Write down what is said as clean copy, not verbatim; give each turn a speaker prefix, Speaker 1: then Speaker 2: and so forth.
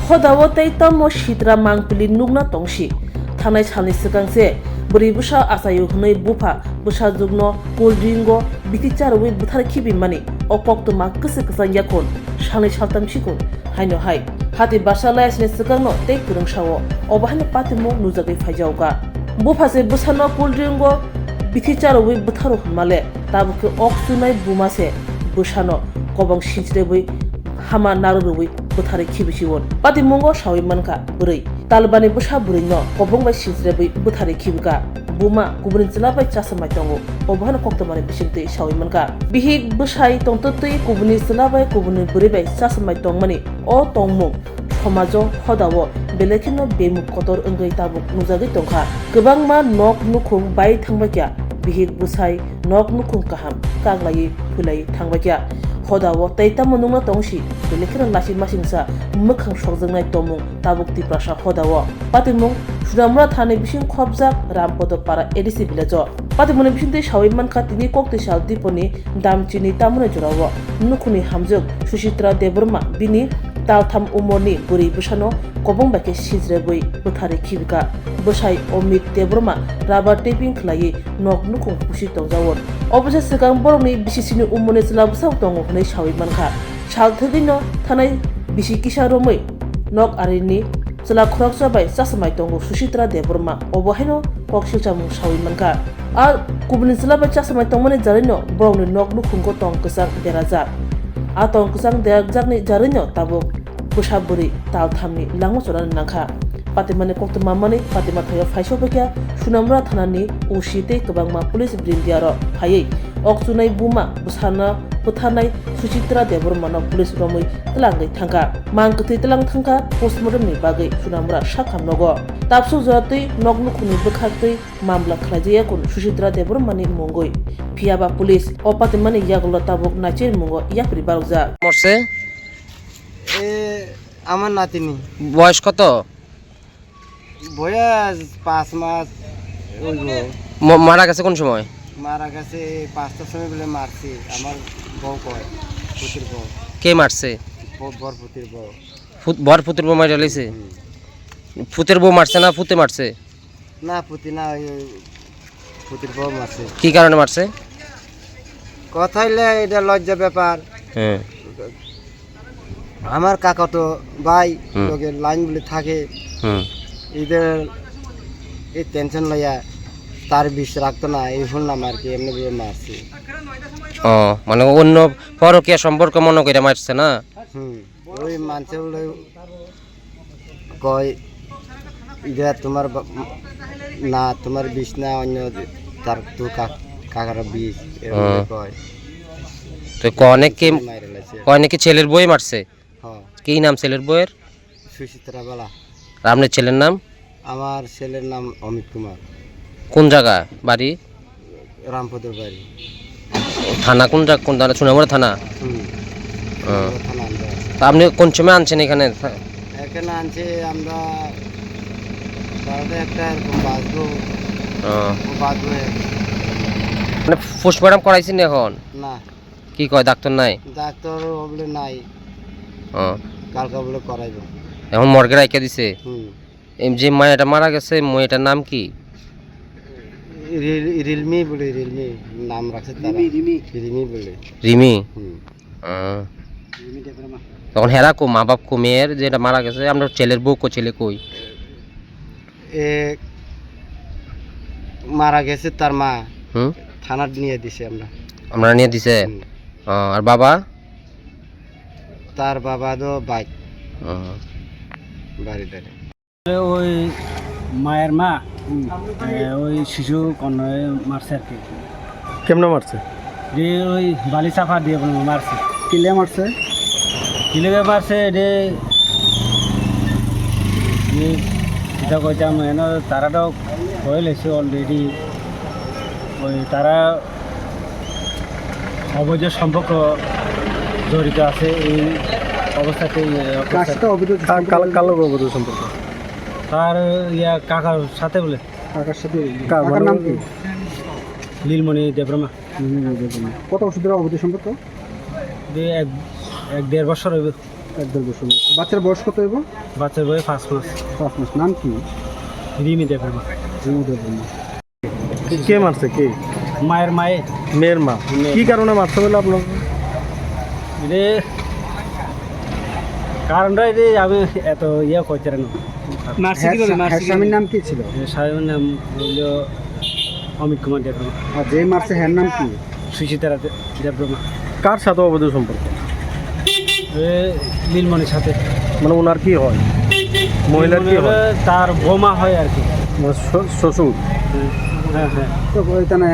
Speaker 1: Hodawo tei tamo shitra mangpili nugna tongshi thanai salni sikangse buri busa asayu hnai bufa busa jugno coldringo biti charwi buthar khibi mani okok to mak kse ksa yakon salni saltam shikon haino hai hati basala isne sikangno tei kurung shawo obahne patimo nujagai faijauga bufa se busano coldringo biti charwi butharo male tabuke oksunai bumase busano kobang sinchrebai hama narurui buthari khibisiwon pati mongo shawi manka burui talbani busha burui no kobong bai sinchrebai buthari khibika buma kubrin chilabai chasamai tongo obhana koktomani bisingte shawi manka bihi bushai tongtotui kubni chilabai kubni burui bai chasamai tongmani o tongmung समाजो हदावो बेलेखिनो बेमुख Qatar अंगै Tabuk नुजागै तंखा गोबांमा नक नुखुं bye थांबाक्या बिहिक बुसाय नक नुखुं काहाम कागलायै फुलायै थांबाक्या हदावो तैताम नुंगना तंसि बेलेखिनो लासि मासिंसा मोखां सकजोंनाय तमुं Tabuk Tiprasa हदावो पातिमुं सुरामरा थाने बिसिं खबजाक रामपद पारा ADC village पातिमुनि बिसिंते सावै मानखा तिनि कक्ति साल दिपनि दामचिनि तामुने जरावो नुखुनि हामजोक सुचित्रा देबरमा बिनि तालथाम उमरनि बुरै बुसानो कबं बाके सिज्रेबै बुथारि खिबिका बुसाय अमित देबरमा राबार टेपिं खलायै नक नुखुं पुसि तंजावोन अबसे सिगां बरनि बिसिसिनि उमरनि जिला बुसाव दङ हनै सावै मानखा सालथदिनो थानाय बिसि किसा रमै नक आरिनि जिला खरक जाबाय चासमाय दङ सुचित्रा देबरमा अबहायनो कक्सिलचामु सावै मानखा आ कुबनि जिला बाय चासमाय दंमने जारिनो बरनि नक नुखुंखौ दं गोसां बेराजा atong kusang deak jakni jarinyo tabuk busa buri tal thamni langmo choran nangkha patimani koktoma mani patima thoya phaiso bekya sunamra thanani usite kabangma police brindiaro phayei okchunai buma busana puthanai suchitra debormano police romoi tlangai thangka mangkthi tlang thangka postmortem ni bagai sunamra sakham nogo tapsu jatui nognu khuni bukhaktui mamla khlajaya kun suchitra debormani mongoi Piaba police o patimani yagulo tabuk nachir mungo yapri barugja
Speaker 2: মরছে
Speaker 3: আমার নাতিনি
Speaker 2: বয়স কত
Speaker 3: বয়স 5 মাস হইলো
Speaker 2: মারা গেছে কোন সময়
Speaker 3: মারা গেছে 5টার সময় বলে মারছে আমার বউ কয় পুতির বউ
Speaker 2: কে মারছে
Speaker 3: বর পুতির বউ
Speaker 2: বর পুতির বউ মারা লইছে পুতির বউ মারছে না পুতে মারছে
Speaker 3: না পুতি না পুতির বউ মারছে
Speaker 2: কি কারণে মারছে
Speaker 3: কথা হইলে এটা লজ্জা ব্যাপার
Speaker 2: হ্যাঁ
Speaker 3: আমার কাকা তো ভাই লোকে লাইন বলে থাকে এদের এই টেনশন লইয়া তার বিষ রাখতো না এই শুনলাম আর কি এমনি ভাবে মারছে
Speaker 2: ও মানে অন্য পরকীয়া সম্পর্ক মনে করে মারছে না
Speaker 3: ওই মানুষে বলে কয় এটা তোমার না তোমার বিষ না অন্য তার তো কাকার বিষ এরকম কয়
Speaker 2: তো অনেকে ছেলের বই মারছে কি নাম ছেলের বইয়ের
Speaker 3: সুচিত্রা বালা
Speaker 2: আর আপনার ছেলের নাম
Speaker 3: আমার ছেলের নাম অমিত কুমার
Speaker 2: কোন জায়গা বাড়ি
Speaker 3: রামপদর বাড়ি
Speaker 2: থানা কোন জায়গা কোন থানা সোনামুড়া থানা তা আপনি কোন সময় আনছেন এখানে
Speaker 3: এখানে আনছে আমরা একটা এরকম বাঁচবো
Speaker 2: মানে পোস্টমর্টম করাইছেন এখন
Speaker 3: না
Speaker 2: কি কয় ডাক্তার নাই
Speaker 3: ডাক্তার বলে নাই কালকে বলে করাইব
Speaker 2: এখন মর্গে রাইখা দিছে যে মায়াটা মারা গেছে মেয়েটার নাম কি
Speaker 3: রিলমি বলে রিলমি নাম রাখছে তারা রিমি বলে
Speaker 2: রিমি তখন হেরা কো মা বাপ কো মেয়ের যেটা মারা গেছে আমরা ছেলের বউ কো ছেলে কই
Speaker 3: মারা গেছে তার মা থানার নিয়ে দিছে আমরা
Speaker 2: নিয়ে দিছে আর বাবা
Speaker 3: তার বাবা তো বাইক বাড়িতে
Speaker 4: ওই মায়ের মা ওই শিশু কন্যায় মারছে আর কি
Speaker 5: কেমনে মারছে
Speaker 4: রে ওই বালি চাপা দিয়ে মারছে
Speaker 5: কিলে মারছে
Speaker 4: রে যেটা কইতাম তারাটাও হয়ে লেছে অলরেডি ওই তারা অবৈধ সম্পর্ক জড়িত আছে এই অবস্থাতে
Speaker 5: কালো অবৈধ সম্পর্ক
Speaker 4: তার কাকার সাথে বলে
Speaker 5: কাকার সাথে কাকার নাম কি
Speaker 4: লীলমণি দেবরমা
Speaker 5: কত বছর ধরে অবৈধ সম্পর্ক
Speaker 4: এক দেড় বছর হইবে
Speaker 5: 1-1.5 বছর। বাচ্চার বয়স কত এবং
Speaker 4: বাচ্চার বয়স 5 মাস।
Speaker 5: 5 মাস। নাম কি?
Speaker 4: রিমি দেববর্মা।
Speaker 5: কে মারছে কে?
Speaker 4: মায়ের মায়ে
Speaker 5: মেয়ের মা। কি কারণে মারছে বলে আপনার?
Speaker 4: রে কারণটা রে আমি এত ইয়ে করতে না।
Speaker 5: হ্যাঁ, স্বামীর নাম কি ছিল?
Speaker 4: স্বামীর নাম হলো অমিত কুমার দেববর্মা।
Speaker 5: আর যে মারছে হ্যার নাম কি?
Speaker 4: সুচিতারা দেববর্মা।
Speaker 5: কার সাথে অবৈধ সম্পর্ক?
Speaker 4: নীলমণির সাথে।
Speaker 5: মানে ওনার কি হয়? মহিলার কি হয়?
Speaker 4: তার বোমা হয় আর কি।
Speaker 5: শ্বশুর।
Speaker 4: হ্যাঁ হ্যাঁ।
Speaker 5: তো ওইখানে